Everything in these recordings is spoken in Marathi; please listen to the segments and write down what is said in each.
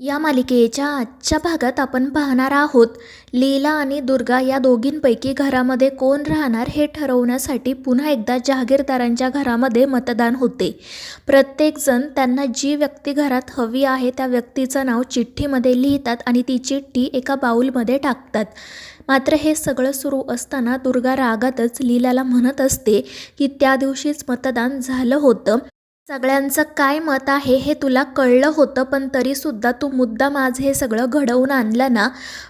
या मालिकेच्या आजच्या भागात आपण पाहणार आहोत लीला आणि दुर्गा या दोघींपैकी घरामध्ये कोण राहणार हे ठरवण्यासाठी पुन्हा एकदा जहागीरदारांच्या घरामध्ये मतदान होते। प्रत्येकजण त्यांना जी व्यक्ती घरात हवी आहे त्या व्यक्तीचं नाव चिठ्ठीमध्ये लिहितात आणि ती चिठ्ठी एका बाउलमध्ये टाकतात। मात्र हे सगळं सुरू असताना दुर्गा रागातच लीलाला म्हणत असते की त्या दिवशीच मतदान झालं होतं, सगळ्यांचं काय मत आहे हे तुला कळलं होतं, पण तरीसुद्धा तू मुद्दाम आज हे सगळं घडवून आणलं ना।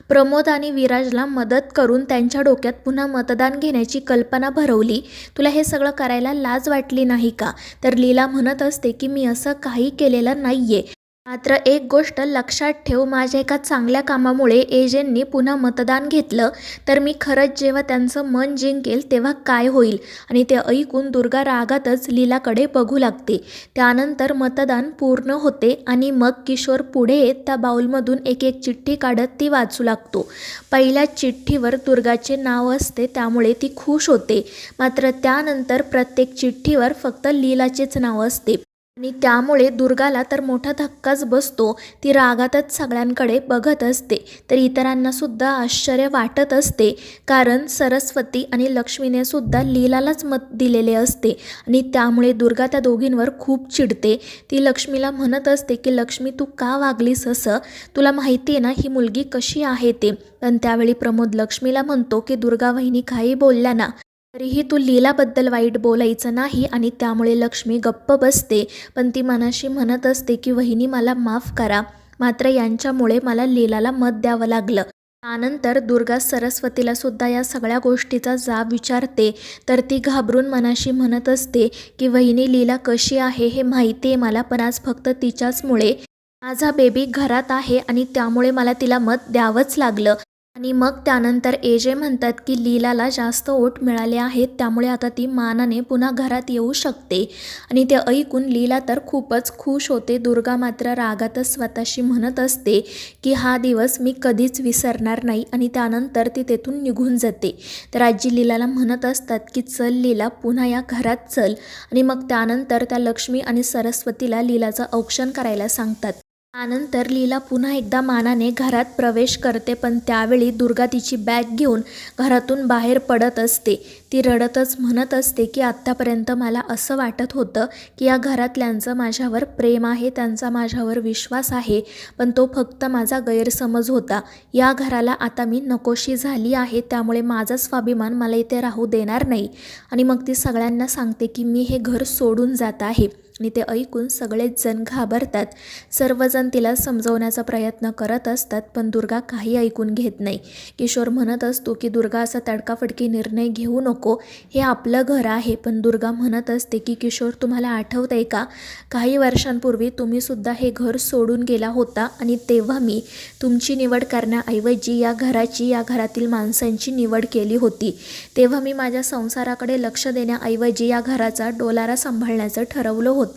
प्रमोद आणि विराजला मदत करून त्यांच्या डोक्यात पुन्हा मतदान घेण्याची कल्पना भरवली, तुला हे सगळं करायला लाज वाटली नाही का? तर लीला म्हणत असते की मी असं काही केलेलं नाहीये, मात्र एक गोष्ट लक्षात ठेव, माझ्या एका चांगल्या कामामुळे एजंटनी पुन्हा मतदान घेतलं तर मी खरंच जेव्हा त्यांचं मन जिंकेल तेव्हा काय होईल। आणि ते ऐकून दुर्गा रागातच लीलाकडे बघू लागते। त्यानंतर मतदान पूर्ण होते आणि मग किशोर पुढे येत त्या बाउलमधून एक एक चिठ्ठी काढत ती वाचू लागतो। पहिल्या चिठ्ठीवर दुर्गाचे नाव असते त्यामुळे ती खुश होते, मात्र त्यानंतर प्रत्येक चिठ्ठीवर फक्त लीलाचेच नाव असते आणि त्यामुळे दुर्गाला तर मोठा धक्काच बसतो। ती रागातच सगळ्यांकडे बघत असते, तर इतरांना सुद्धा आश्चर्य वाटत असते, कारण सरस्वती आणि लक्ष्मीने सुद्धा लीलालाच मत दिलेले असते आणि त्यामुळे दुर्गा त्या दोघींवर खूप चिडते। ती लक्ष्मीला म्हणत असते की लक्ष्मी तू का वागलीस असं, तुला माहिती आहे ना ही मुलगी कशी आहे ते। पण त्यावेळी प्रमोद लक्ष्मीला म्हणतो की दुर्गा वहिनी काही बोलल्या ना तरीही तू लीलाबद्दल वाईट बोलायचं नाही आणि त्यामुळे लक्ष्मी गप्प बसते, पण ती मनाशी म्हणत असते की वहिनी मला माफ करा, मात्र यांच्यामुळे मला लीलाला मत द्यावं लागलं। त्यानंतर दुर्गा सरस्वतीला सुद्धा या सगळ्या गोष्टीचा जाब विचारते, तर ती घाबरून मनाशी म्हणत असते की वहिनी लीला कशी आहे हे माहिती आहे मला, पण आज फक्त तिच्याचमुळे माझा बेबी घरात आहे आणि त्यामुळे मला तिला मत द्यावंच लागलं। आणि मग त्यानंतर एजे म्हणतात की लीलाला जास्त वोट मिळाले आहेत त्यामुळे आता ती मानाने पुन्हा घरात येऊ शकते आणि ते ऐकून लीला तर खूपच खुश होते। दुर्गा मात्र रागातच स्वतःशी म्हणत असते की हा दिवस मी कधीच विसरणार नाही आणि त्यानंतर ती तेथून निघून जाते। तर आजी लीलाला म्हणत असतात की चल लीला पुन्हा या घरात चल, आणि मग त्यानंतर त्या लक्ष्मी आणि सरस्वतीला लीलाचं औक्षण करायला सांगतात। त्यानंतर लीला पुन्हा एकदा मानाने घरात प्रवेश करते, पण त्यावेळी दुर्गा तिची बॅग घेऊन घरातून बाहेर पडत असते। ती रडतच म्हणत असते की आत्तापर्यंत मला असं वाटत होतं की या घरातल्यांचं माझ्यावर प्रेम आहे, त्यांचा माझ्यावर विश्वास आहे, पण तो फक्त माझा गैरसमज होता। या घराला आता मी नकोशी झाली आहे, त्यामुळे माझा स्वाभिमान मला इथे राहू देणार नाही आणि मग ती सगळ्यांना सांगते की मी हे घर सोडून जात आहे। आणि ते ऐकून सगळेच जण घाबरतात, सर्वजण तिला समजवण्याचा प्रयत्न करत असतात, पण दुर्गा काही ऐकून घेत नाही। किशोर म्हणत असतो की दुर्गा असा तडकाफडकी निर्णय घेऊ नको, हे आपलं घर आहे। पण दुर्गा म्हणत असते की किशोर तुम्हाला आठवतंय का, काही वर्षांपूर्वी तुम्ही सुद्धा हे घर सोडून गेला होता आणि तेव्हा मी तुमची निवड करण्याऐवजी या घराची, या घरातील माणसांची निवड केली होती। तेव्हा मी माझ्या संसाराकडे लक्ष देण्याऐवजी या घराचा डोलारा सांभाळण्याचं ठरवलं होतं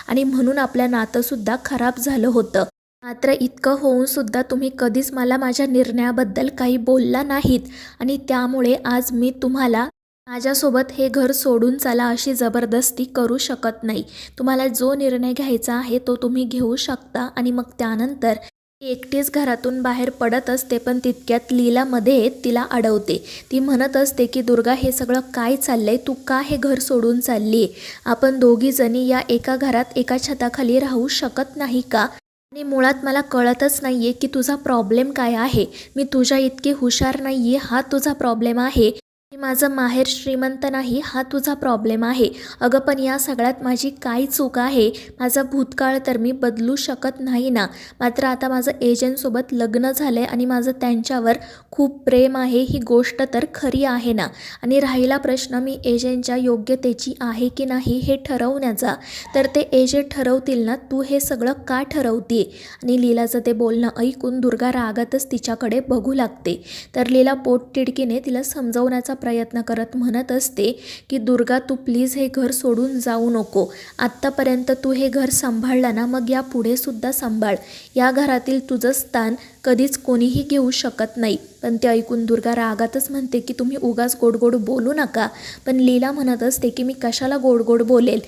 आणि म्हणून आपलं नातंसुद्धा खराब झालं होतं। मात्र इतकं होऊन सुद्धा तुम्ही कधीच मला माझ्या निर्णयाबद्दल काही बोलला नाहीत आणि त्यामुळे आज मी तुम्हाला माझ्यासोबत हे घर सोडून चला अशी जबरदस्ती करू शकत नाही। तुम्हाला जो निर्णय घ्यायचा आहे तो तुम्ही घेऊ शकता। आणि मग त्यानंतर ती एकटीच घरातून बाहेर पडत असते, पण तितक्यात लीलामध्ये तिला अडवते। ती म्हणत असते की दुर्गा हे सगळं काय चाललंय, तू का हे घर सोडून चालली, आपण दोघी जणी या एका घरात एका छताखाली राहू शकत नाही का? आणि मुळात मला कळतच नाहीये की तुझा प्रॉब्लेम काय आहे, मी तुझ्या इतकी हुशार नाहीये हा तुझा प्रॉब्लेम आहे, माझं माहेर श्रीमंत नाही हा तुझा प्रॉब्लेम आहे। अगं पण या सगळ्यात माझी काय चूक आहे, माझा भूतकाळ तर मी बदलू शकत नाही ना, मात्र आता माझं एजंटसोबत लग्न झालं आहे आणि माझं त्यांच्यावर खूप प्रेम आहे, ही गोष्ट तर खरी आहे ना। आणि राहिला प्रश्न मी एजंटच्या योग्यतेची आहे की नाही हे ठरवण्याचा, तर ते एजंट ठरवतील ना, तू हे सगळं का ठरवते? आणि लीलाचं ते बोलणं ऐकून दुर्गा रागातच तिच्याकडे बघू लागते। तर लीला पोटतिडकीने तिला समजवण्याचा प्रयत्न करत म्हणत असते की दुर्गा तू प्लीज हे घर सोडून जाऊ नको, आत्तापर्यंत तू हे घर सांभाळलं ना, मग या पुढे सुद्धा सांभाळ, या घरातील तुझं स्थान कधीच कोणीही घेऊ शकत नाही। पण ते ऐकून दुर्गा रागातच म्हणते की तुम्ही उगाच गोड गोड बोलू नका, पण लीला म्हणत असते की मी कशाला गोड गोड बोलेल,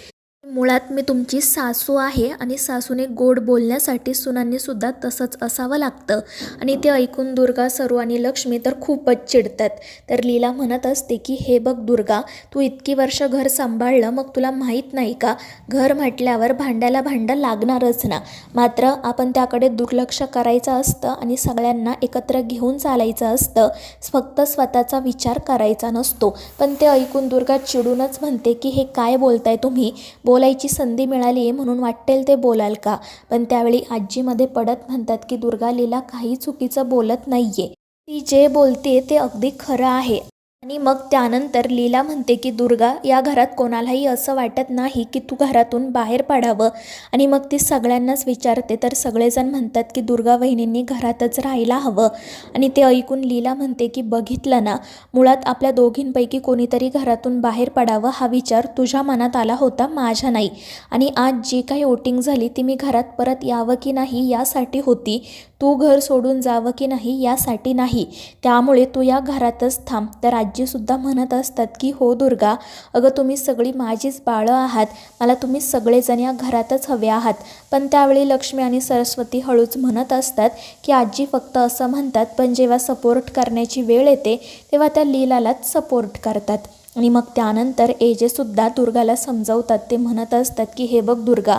मुळात मी तुमची सासू आहे आणि सासूने गोड बोलण्यासाठी सुनांनी सुद्धा तसंच असावं लागतं. आणि ते ऐकून दुर्गा, सरू आणि लक्ष्मी तर खूपच चिडतात. तर लीला म्हणत असते की हे बघ दुर्गा, तू इतकी वर्ष घर सांभाळलं, मग तुला माहीत नाही का, घर म्हटल्यावर भांड्याला भांडं लागणारच ना. मात्र आपण त्याकडे दुर्लक्ष करायचं असतं आणि सगळ्यांना एकत्र घेऊन चालायचं असतं, फक्त स्वतःचा विचार करायचा नसतो. पण ते ऐकून दुर्गा चिडूनच म्हणते की हे काय बोलताय तुम्ही, बोलायची संधी मिळाली आहे म्हणून वाटेल ते बोलाल का. पण त्यावेळी आजीमध्ये पडत म्हणतात की दुर्गा, लीला काही चुकीचं बोलत नाहीये, ती जे बोलते ते अगदी खरं आहे. आणि मग त्यानंतर लीला म्हणते की दुर्गा, या घरात कोणालाही असं वाटत नाही की तू घरातून बाहेर पडावं. आणि मग ती सगळ्यांनाच विचारते, तर सगळेजण म्हणतात की दुर्गा वहिनींनी घरातच राहायला हवं. आणि ते ऐकून लीला म्हणते की बघितलं ना, मुळात आपल्या दोघींपैकी कोणीतरी घरातून बाहेर पडावं हा विचार तुझ्या मनात आला होता, माझ्या नाही. आणि आज जी काही वोटिंग झाली ती मी घरात परत यावं की नाही यासाठी होती, तू घर सोडून जावं की नाही यासाठी नाही. त्यामुळे तू या घरातच थांब. तर आजीसुद्धा म्हणत असतात की हो दुर्गा, अगं तुम्ही सगळी माझीच बाळं आहात, मला तुम्ही सगळेजण या घरातच हवे आहात. पण त्यावेळी लक्ष्मी आणि सरस्वती हळूच म्हणत असतात की आजी फक्त असं म्हणतात, पण जेव्हा सपोर्ट करण्याची वेळ येते तेव्हा त्या लीलालाच सपोर्ट करतात. आणि मग त्यानंतर एजेसुद्धा दुर्गाला समजावतात. ते म्हणत असतात की हे बघ दुर्गा,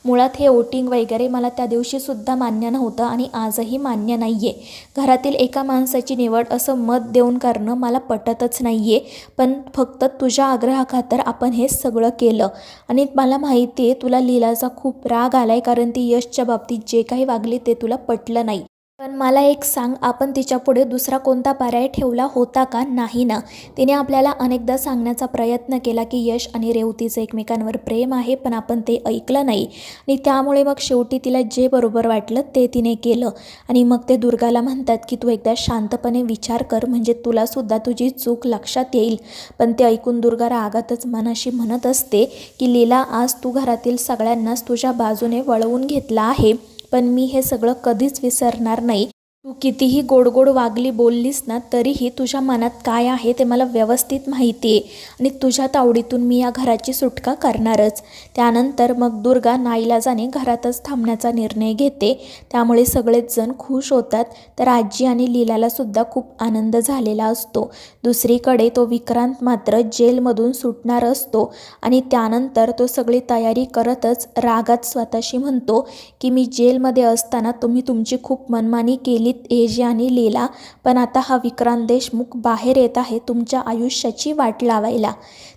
मुळात हे वोटिंग वगैरे मला त्या दिवशीसुद्धा मान्य नव्हतं आणि आजही मान्य नाही आहे. घरातील एका माणसाची निवड असं मत देऊन करणं मला पटतच नाही आहे. पण फक्त तुझ्या आग्रहाखातर आपण हे सगळं केलं. आणि मला माहिती आहे तुला लीलाचा खूप राग आला आहे, कारण ती यशच्या बाबतीत जे काही वागली ते तुला पटलं नाही. पण मला एक सांग, आपण तिच्यापुढे दुसरा कोणता पर्याय ठेवला होता का? नाही ना. तिने आपल्याला अनेकदा सांगण्याचा प्रयत्न केला की यश आणि रेवतीचं एकमेकांवर प्रेम आहे, पण आपण ते ऐकलं नाही. आणि त्यामुळे मग शेवटी तिला जे बरोबर वाटलं ते तिने केलं. आणि मग ते दुर्गाला म्हणतात की तू एकदा शांतपणे विचार कर, म्हणजे तुलासुद्धा तुझी चूक लक्षात येईल. पण ते ऐकून दुर्गा रागातच मनाशी म्हणत असते की लीला, आज तू घरातील सगळ्यांनाच तुझ्या बाजूने वळवून घेतला आहे, पण मी हे सगळं कधीच विसरणार नाही. तू कितीही गोड गोड वागली बोललीस ना, तरीही तुझ्या मनात काय आहे ते मला व्यवस्थित माहिती आहे. आणि तुझ्या तावडीतून मी या घराची सुटका करणारच. त्यानंतर मग दुर्गा नाईलाजाने घरातच थांबण्याचा निर्णय घेते. त्यामुळे सगळेच जण खुश होतात. तर आजी आणि लीलालासुद्धा खूप आनंद झालेला असतो. दुसरीकडे तो विक्रांत मात्र जेलमधून सुटणार असतो. आणि त्यानंतर तो सगळी तयारी करतच रागात स्वतःशी म्हणतो की मी जेलमध्ये असताना तुम्ही तुमची खूप मनमानी केलीत एजे आणि लीला, पण आता हा विक्रांत देशमुख बाहेर येत आहे तुमच्या आयुष्याची वाट लावायला.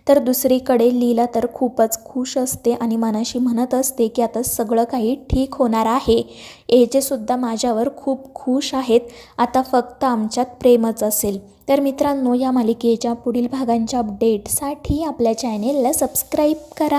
तर दुसरीकडे लीला तर खूपच खुश असते आणि मनाशी म्हणत असते की आता सगळं काही ठीक होणार आहे. एजेसुद्धा माझ्यावर खूप खुश आहेत, आता फक्त आमच्यात प्रेमच असेल. तर मित्रांनो, या मालिकेच्या पुढील भागांच्या अपडेटसाठी आपल्या चॅनेलला सबस्क्राईब करा.